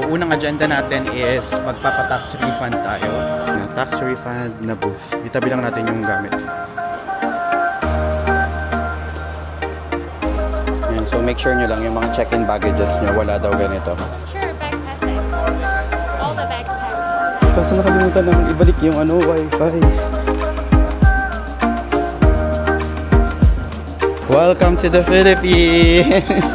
unang agenda natin is magpapa-tax refund tayo. Tax refund na booth. Itabi lang natin yung gamit. Yan, so make sure nyo lang yung mga check-in baggages nyo. Wala daw ganito. Sure, bags has it. All the bags have it. Kaso nakalimutan naman ibalik yung wifi. Welcome to the Philippines!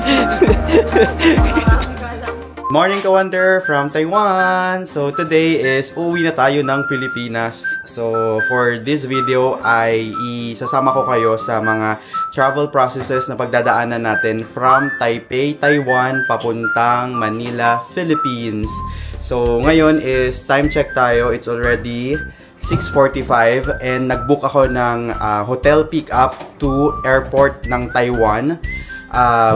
Morning ka-wonder from Taiwan! So today is uwi na tayo ng Pilipinas. So for this video ay isasama ko kayo sa mga travel processes na pagdadaanan natin from Taipei, Taiwan, papuntang Manila, Philippines. So ngayon is time check tayo. It's already 6:45 and nag-book ako ng hotel pick-up to airport ng Taiwan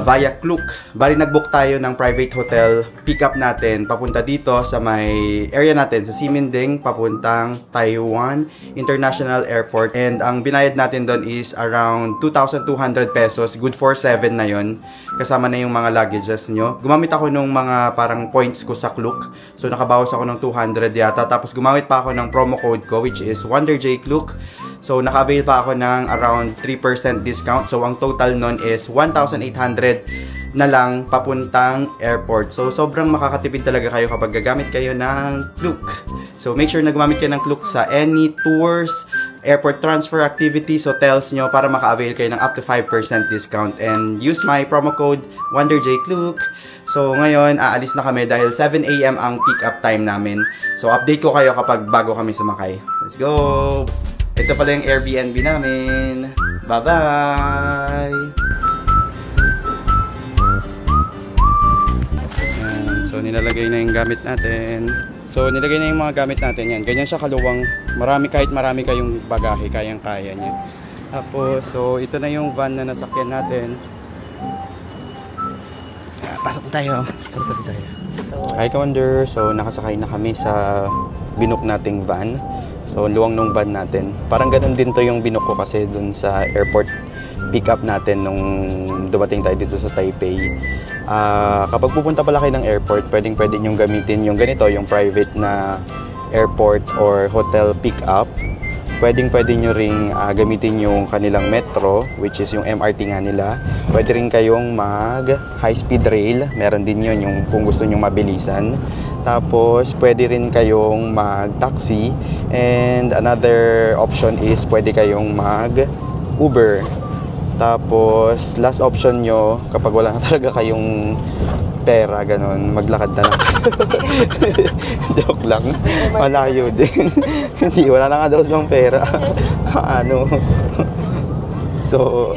via Klook. Bali nag-book tayo ng private hotel pick-up natin papunta dito sa may area natin sa Ximending papuntang Taiwan International Airport, and ang binayad natin doon is around 2,200 pesos. Good for 7 na yon. Kasama na yung mga luggages nyo. Gumamit ako nung mga parang points ko sa Klook. So nakabawas ako ng 200 yata. Tapos gumamit pa ako ng promo code ko which is WonderJKlook. So naka-avail pa ako ng around 3% discount. So ang total nun is 1,800 na lang papuntang airport. So sobrang makakatipid talaga kayo kapag gagamit kayo ng Klook. So make sure na gumamit kayo ng Klook sa any tours, airport transfer activities, hotels nyo para maka-avail kayo ng up to 5% discount. And use my promo code WonderJKlook. So ngayon, aalis na kami dahil 7 AM ang pick-up time namin. So update ko kayo kapag bago kami sumakay. Let's go! Ito pala yung Airbnb namin. Bye-bye! So nilalagay na yung gamit natin. So nilagay na yung mga gamit natin yan. Ganyan siya kaluwang. Kahit marami kayong bagahe, kayang-kaya niya. Tapos, so ito na yung van na nasakyan natin. Pasok tayo. Hi ka-wonder. So nakasakay na kami sa binook nating van. So luwang nung van natin. Parang ganun din to yung binook ko kasi dun sa airport pick up natin nung dumating tayo dito sa Taipei. Kapag pupunta pala kayo ng airport, pwede nyo gamitin yung ganito, yung private na airport or hotel pick up. Pwede nyo ring gamitin yung kanilang metro, which is yung MRT nga nila. Pwede rin kayong mag high speed rail, meron din yun yung kung gusto nyo mabilisan. Tapos pwede rin kayong mag taxi, and another option is pwede kayong mag Uber. Tapos, last option nyo, kapag wala na talaga kayong pera, ganun, maglakad na lang. Joke lang. Malayo din. Hindi, wala na nga daw silang pera. So,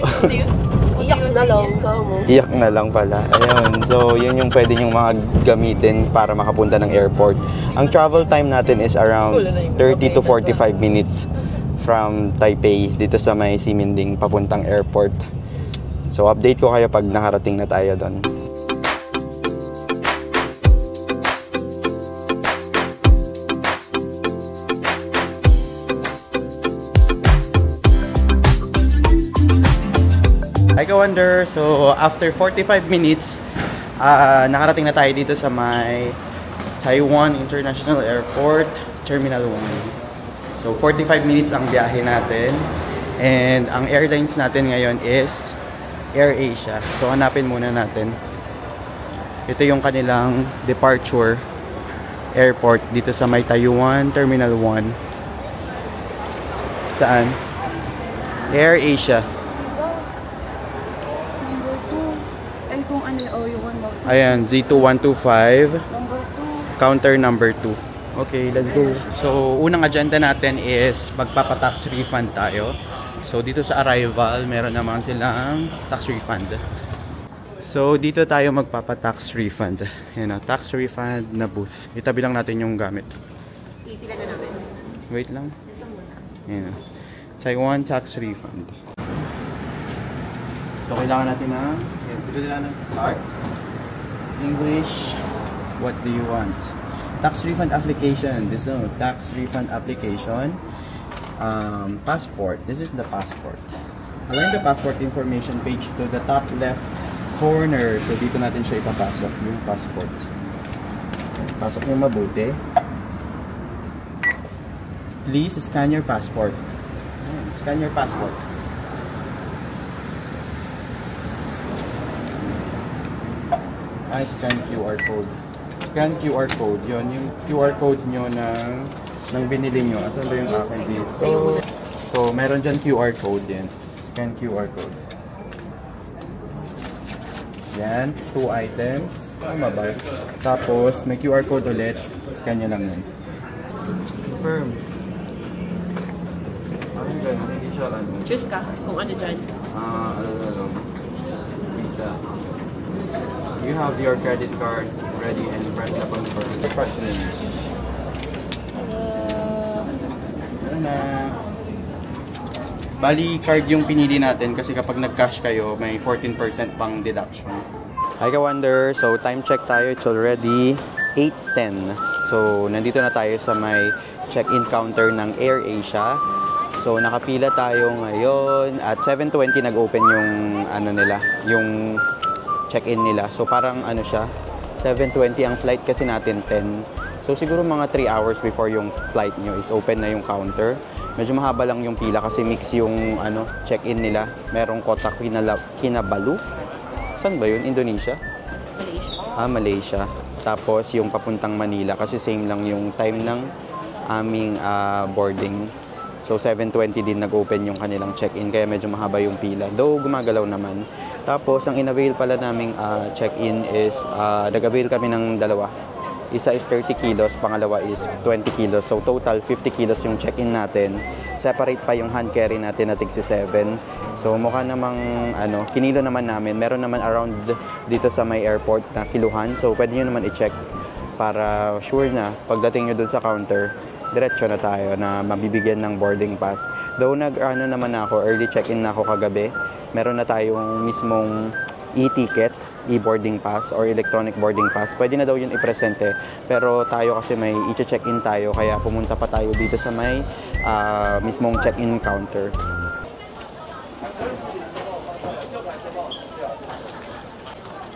iyak na lang ka mo. Iyak na lang pala. Ayun. So, yun yung pwede nyong mga gamitin para makapunta ng airport. Ang travel time natin is around 30 to 45 minutes. From Taipei dito sa may Ximending papuntang airport. So update ko kayo pag nakarating na tayo doon. Hi ka-wonder. So after 45 minutes nakarating na tayo dito sa may Taiwan International Airport Terminal 1. So, 45 minutes ang biyahe natin. And ang airlines natin ngayon is AirAsia. So, hanapin muna natin. Ito yung kanilang departure airport dito sa may Taiwan Terminal 1. Saan? AirAsia. Number 2. Ay, kung ano yung number 2. Ayan, Z2125. Number 2. Counter number 2. Okay, let's go. So, unang agenda natin is magpapa-tax refund tayo. So, dito sa arrival, meron naman silang tax refund. So, dito tayo magpapa-tax refund. Yan o, tax refund na booth. Itabi lang natin yung gamit. Ipila na namin. Wait lang. Yan o. Taiwan tax refund. So, kailangan natin na, dito nila ng start. English, what do you want? Tax refund application. This is tax refund application. Passport. This is the passport. Align the passport information page to the top left corner. So dito natin siya ipapasok yung passport. Pasok niyo mabuti. Please scan your passport. Ayan, scan your passport. Scan QR code. Scan QR code. Yun, yung QR code nyo ng binili nyo. Asan ba yung akin dito? So, meron dyan QR code din. Scan QR code. Yan, 2 items. Tama ba? Tapos, may QR code ulit. Scan nyo lang yun. Confirm. Ayun dyan, hindi siya ano. Choose ka kung ano dyan. Ano. Visa. You have your credit card ready and press the confirm. Press it in. Ano na? Bali, card yung pinili natin kasi kapag nag-cash kayo, may 14% pang deduction. Hi ka-wonder! So, time check tayo. It's already 8:10. So, nandito na tayo sa may check-in counter ng AirAsia. So, nakapila tayo ngayon. At 7:20 nag-open yung ano nila, yung check-in nila. So, parang ano siya, 7:20 ang flight kasi natin 10. So, siguro mga 3 hours before yung flight nyo is open na yung counter. Medyo mahaba lang yung pila kasi mix yung ano, check-in nila. Merong Kota Kinabalu. Saan ba yun? Indonesia? Malaysia. Malaysia. Tapos yung papuntang Manila kasi same lang yung time ng aming boarding. So 7:20 din nag-open yung kanilang check-in kaya medyo mahaba yung pila. Though gumagalaw naman. Tapos ang in-avail pala naming check-in is nag-avail kami ng dalawa. Isa is 30 kilos, pangalawa is 20 kilos. So total 50 kilos yung check-in natin. Separate pa yung hand carry natin na tig 7. So mukha namang ano, kinilo naman namin. Meron naman around dito sa may airport na kiluhan. So pwede nyo naman i-check para sure na pagdating nyo dun sa counter, diretso na tayo na mabibigyan ng boarding pass. Though nag-ano naman ako, early check-in na ako kagabi. Meron na tayong mismong e-ticket, e-boarding pass or electronic boarding pass. Pwede na daw yun i-presente. Pero tayo kasi may i-check-in tayo kaya pumunta pa tayo dito sa may mismong check-in counter.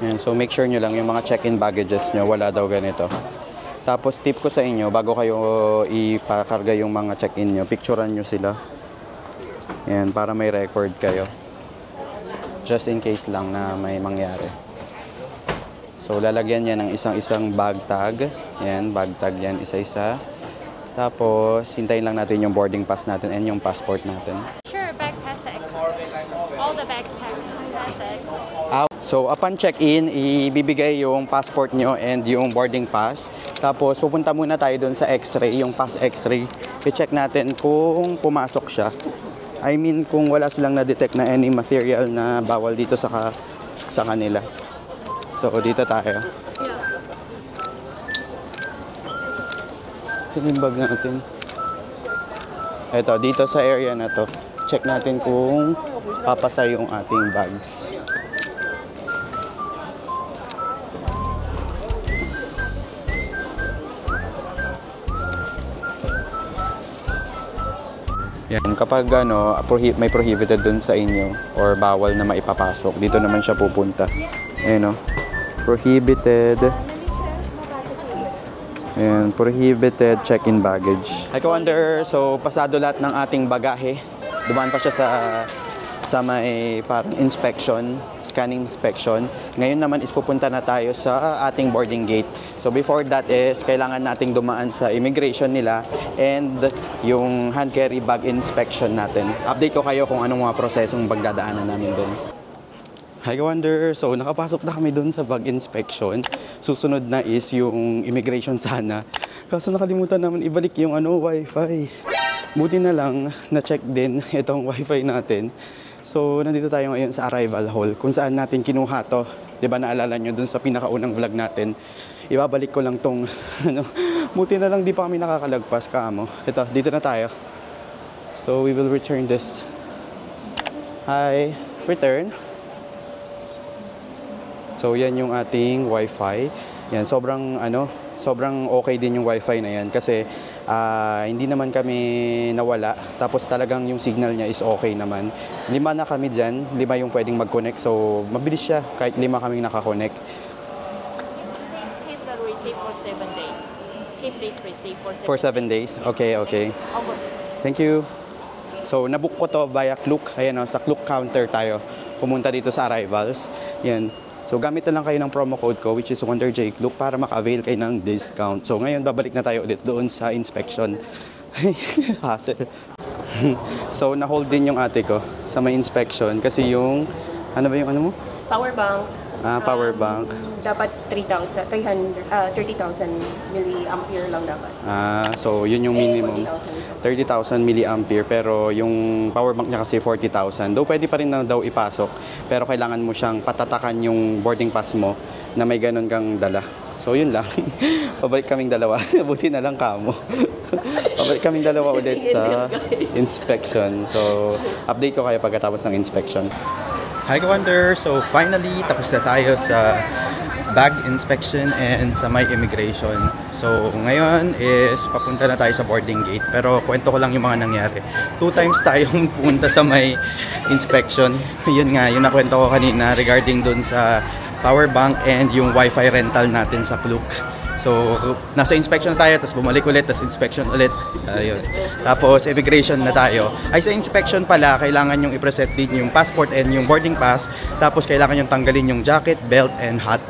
Yan, so make sure nyo lang yung mga check-in baggages nyo, wala daw ganito. Tapos tip ko sa inyo, bago kayo ipakarga yung mga check-in nyo, picturean nyo sila. Yan, para may record kayo. Just in case lang na may mangyari. So, lalagyan yan ng isang-isang bag tag. Yan, bag tag yan, isa-isa. Tapos, hintayin lang natin yung boarding pass natin and yung passport natin. Sure, bag has the extra. All the bags has the extra. So, upon check-in, ibibigay yung passport nyo and yung boarding pass. Tapos, pupunta muna tayo dun sa x-ray, yung pass x-ray. I-check natin kung pumasok siya. I mean, kung wala silang na-detect na any material na bawal dito sa kanila. So, dito tayo. Saan yung bag natin? Ito, dito sa area na to. Check natin kung papasa yung ating bags. Yan, kapag ano, may prohibited dun sa inyo or bawal na maipapasok, dito naman siya pupunta. Ayan o, prohibited. Ayan, prohibited check-in baggage. Hi ka-wonder, so pasado lahat ng ating bagahe. Dumaan pa siya sa may parang inspection, scanning inspection. Ngayon naman is pupunta na tayo sa ating boarding gate. So before that is kailangan nating dumaan sa immigration nila and yung hand carry bag inspection natin. Update ko kayo kung anong mga prosesong pagdadaanan namin doon. Hi ka-wonder, so nakapasok na kami doon sa bag inspection. Susunod na is yung immigration sana. Kaso nakalimutan naman ibalik yung wifi. Buti na lang na-check din itong wifi natin. So, nandito tayo ngayon sa arrival hall kung saan natin kinuha to. Diba naalala nyo dun sa pinakaunang vlog natin? Ibabalik ko lang tong, buti na lang di pa kami nakakalagpas kaamo. Ito, dito na tayo. So, we will return this. Hi, return. So, yan yung ating wifi. Yan, sobrang okay din yung wifi na yan kasi hindi naman kami nawala. Tapos talagang yung signal niya is okay naman. 5 na kami dyan. 5 yung pwedeng mag-connect. So, mabilis siya kahit 5 kaming nakakonect. Please keep the receipt. safe for 7 days. Keep days free safe For 7 days? Okay, okay. Thank you. So, nabook ko to via Klook. Ayan o, sa Klook counter tayo. Pumunta dito sa arrivals. Yan. So, gamit na lang kayo ng promo code ko, which is WonderJKlook, para maka-avail kayo ng discount. So, ngayon, babalik na tayo ulit doon sa inspection. Hassle. So, na-hold din yung ate ko sa may inspection. Kasi yung, ano ba yung ano mo? Power bank. Power bank. Dapat 30,000 milliampere lang dapat. So yun yung minimum. 30,000 milliampere, pero yung power bank niya kasi 40,000. Though pwede pa rin na daw ipasok, pero kailangan mo siyang patatakan yung boarding pass mo na may ganun kang dala. So yun lang. Pabalik kaming dalawa. Buti na lang kamo. Pabalik kaming dalawa ulit sa inspection. So update ko kayo pagkatapos ng inspection. Hi Wonder! So finally, tapos na tayo sa bag inspection and sa my immigration. So ngayon is papunta na tayo sa boarding gate. Pero kwento ko lang yung mga nangyari. 2 times tayong pumunta sa my inspection. Yun nga, yung nakwento ko kanina regarding dun sa power bank and yung wifi rental natin sa Klook. So, nasa inspection na tayo, tapos bumalik ulit, tapos inspection ulit. Ayun. Tapos, immigration na tayo. Ay, sa inspection pala, kailangan yung i-present din yung passport and yung boarding pass. Tapos, kailangan yung tanggalin yung jacket, belt, and hat.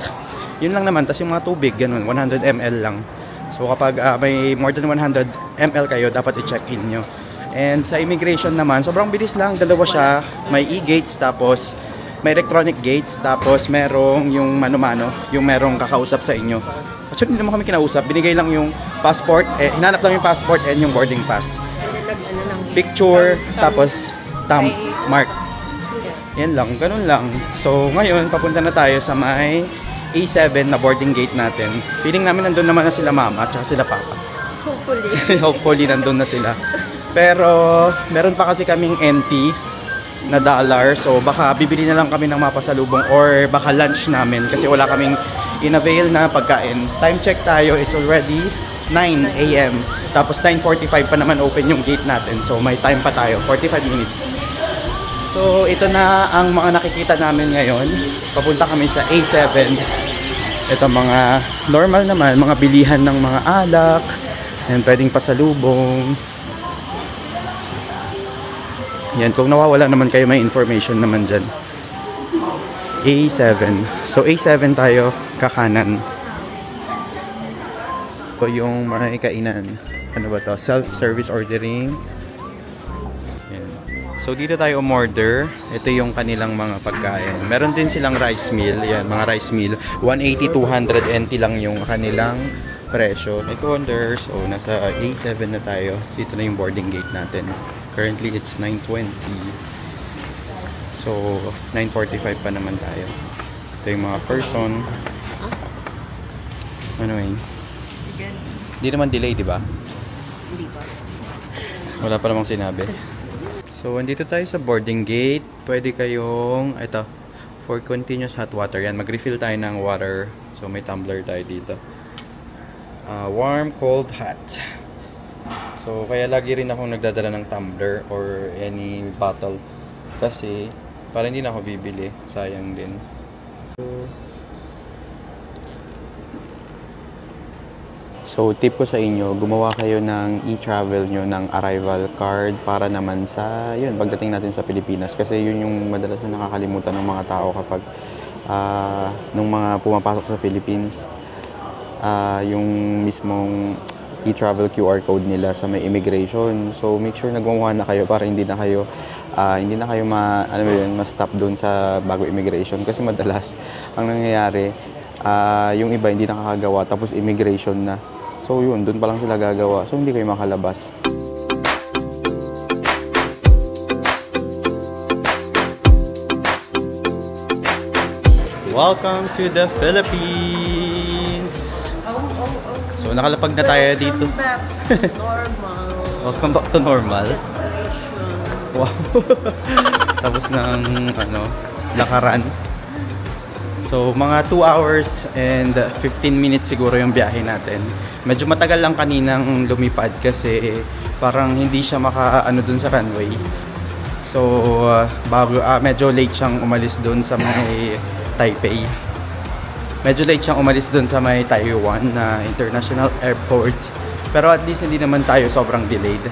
Yun lang naman. Tapos, yung mga tubig, ganun, 100 ml lang. So, kapag may more than 100 ml kayo, dapat i-check-in nyo. And sa immigration naman, sobrang bilis lang. Dalawa siya. May e-gates, tapos may electronic gates, tapos merong yung mano-mano, yung merong kakausap sa inyo. Actually, hindi naman kami kinausap. Binigay lang yung passport, hinanap lang yung passport and yung boarding pass. Picture, tapos thumb mark. Yan lang, ganun lang. So, ngayon, papunta na tayo sa may A7 na boarding gate natin. Feeling namin nandun naman na sila mama at sila papa. Hopefully. Hopefully, nandun na sila. Pero, meron pa kasi kaming empty na dollar. So, baka bibili na lang kami ng mapasalubong or baka lunch namin kasi wala kaming in-avail na pagkain. Time check tayo, it's already 9 AM. Tapos 9:45 pa naman open yung gate natin. So may time pa tayo, 45 minutes. So ito na ang mga nakikita namin ngayon. Papunta kami sa A7. Ito mga normal naman, mga bilihan ng mga alak. Yan, pwedeng pasalubong. Yan, kung nawawala naman kayo, may information naman dyan. A7. So A7 tayo, kakanan. So yung mga kainan, ano ba to? Self-service ordering. Yan. So dito tayo umorder. Ito yung kanilang mga pagkain. Meron din silang rice meal. Yan, mga rice meal. 180, 200 NT lang yung kanilang presyo. Ito Wonder. So nasa A7 na tayo. Dito na yung boarding gate natin. Currently it's 9:20. So 9:45 pa naman tayo. Ito yung mga person. Anyway. Hindi naman delay, di ba? Hindi pa. Wala pa namang sinabi. So, andito tayo sa boarding gate. Pwede kayong, ito, for continuous hot water. Yan, mag-refill tayo ng water. So, may tumbler tayo dito. Warm, cold, hot. So, kaya lagi rin akong nagdadala ng tumbler or any bottle. Kasi, para hindi na ako bibili. Sayang din. So, tip ko sa inyo, gumawa kayo ng e-travel nyo ng arrival card para naman sa, yun, pagdating natin sa Pilipinas. Kasi yun yung madalas na nakakalimutan ng mga tao kapag nung mga pumapasok sa Philippines. Yung mismong e-travel QR code nila sa may immigration. So, make sure na gumawa na kayo para hindi na kayo ma-stop doon sa bago immigration. Kasi madalas, ang nangyayari, yung iba hindi nakakagawa tapos immigration na. So yun, doon pa lang sila gagawa. So hindi kayo makalabas. Welcome to the Philippines! So nakalapag na tayo dito. Normal. Welcome back to normal. Wow! Tapos ng lakaran. So, mga 2 hours and 15 minutes siguro yung biyahe natin. Medyo matagal lang kaninang lumipad kasi parang hindi siya maka-ano dun sa runway. So, medyo late siyang umalis dun sa may Taipei. medyo late siyang umalis dun sa may Taiwan na International Airport. Pero at least hindi naman tayo sobrang delayed.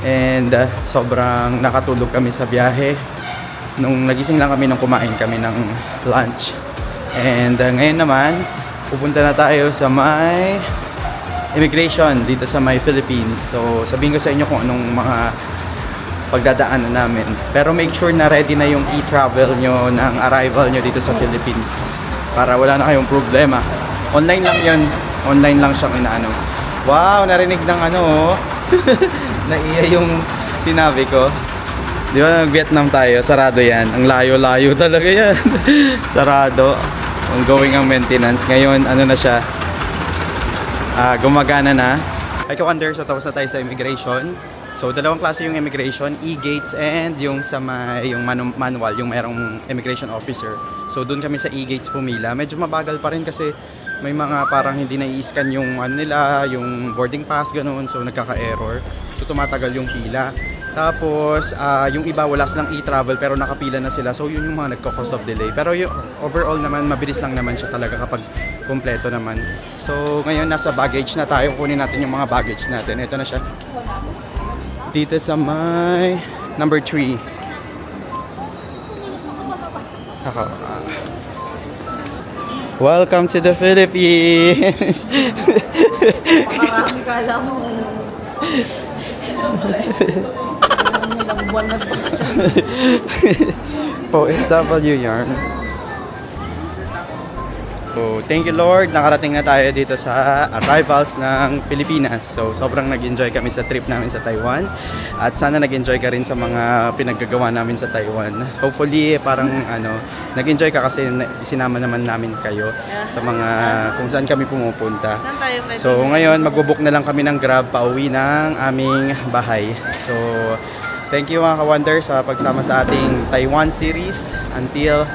And sobrang nakatulog kami sa biyahe. Nung nagising lang kami nung kumain kami ng lunch. And ngayon naman, pupunta na tayo sa may immigration dito sa may Philippines. So sabihin ko sa inyo kung anong mga pagdadaanan namin. Pero make sure na ready na yung e-travel nyo ng arrival nyo dito sa Philippines. Para wala na kayong problema. Online lang yun. Online lang siyang inaano. Wow, narinig ng ano. Naiya yung sinabi ko. Di ba nag-Vietnam tayo? Sarado yan. Ang layo-layo talaga yan. Sarado. Ongoing ang maintenance. Ngayon, ano na siya? Gumagana na. Ay Ka-Wonder, so tapos na tayo sa immigration. So dalawang klase yung immigration, e-gates and yung sa yung manual, yung mayroong immigration officer. So doon kami sa e-gates pumila. Medyo mabagal pa rin kasi may mga parang hindi na i-scan yung ano nila, yung boarding pass ganoon. So nagkaka-error. So tumatagal yung pila. Tapos yung iba wala silang e-travel pero nakapila na sila. So yun yung mga nagko-cause of delay. Pero yung overall naman mabilis lang naman siya talaga kapag kompleto naman. So ngayon nasa baggage na tayo. Kunin natin yung mga baggage natin. Ito na siya. Dito sa may number 3. Welcome to the Philippines. Makarami ka lang mo. OFW yarn. So, thank you Lord, nakarating na tayo dito sa arrivals ng Pilipinas. So, sobrang nag-enjoy kami sa trip namin sa Taiwan. At sana nag-enjoy ka rin sa mga pinaggagawa namin sa Taiwan. Hopefully, parang nag-enjoy ka kasi isinama naman namin kayo sa mga kung saan kami pumupunta. So, ngayon, magbubook na lang kami ng Grab pauwi ng aming bahay. So, thank you mga Ka-Wonder sa pagsama sa ating Taiwan series. Until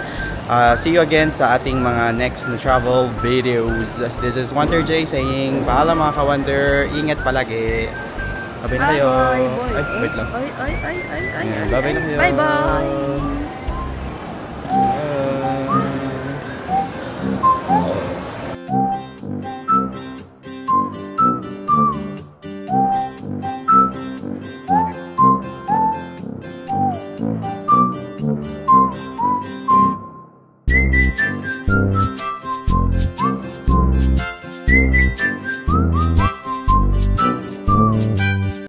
see you again sa ating mga next na travel videos. This is Wonder J saying, pahala mga Ka-Wonder, ingat palagi. Bye-bye na kayo. Ay, wait lang. Ay. Bye-bye na kayo. Bye-bye.